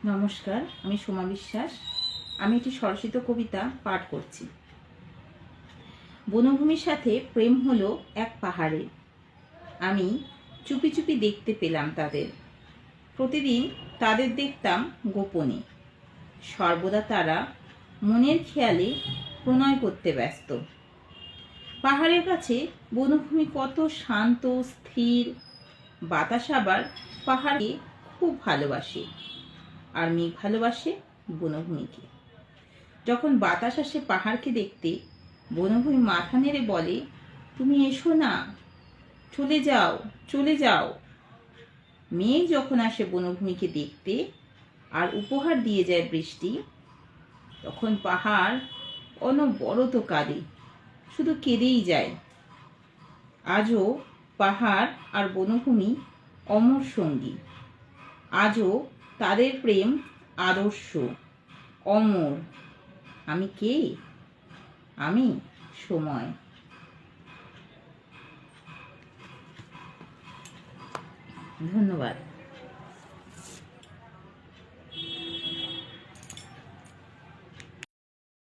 নমস্কার, আমি সোমা বিশ্বাস। আমি একটি স্বরচিত কবিতা পাঠ করছি। বনভূমির সাথে প্রেম হলো এক পাহাড়ে, আমি চুপি চুপি দেখতে পেলাম তাদের। প্রতিদিন তাদের দেখতাম গোপনে, সর্বদা তারা মনের খেয়ালে প্রণয় করতে ব্যস্ত। পাহাড়ের কাছে বনভূমি কত শান্ত স্থির, বাতাস আবার পাহাড়কে খুব ভালোবাসে, আর মেঘ ভালোবাসে বনভূমিকে। যখন বাতাস আসে পাহাড়কে দেখতে, বনভূমি মাথা নেড়ে বলে, তুমি এসো না, চলে যাও, চলে যাও। মেঘ যখন আসে বনভূমিকে দেখতে আর উপহার দিয়ে যায় বৃষ্টি, তখন পাহাড় অনবরত কাঁদে, শুধু কেঁদেই যায়। আজও পাহাড় আর বনভূমি অমর সঙ্গী। আজও তাদের প্রেম আদর্শ, অমর। আমি কে? আমি সময়। ধন্যবাদ।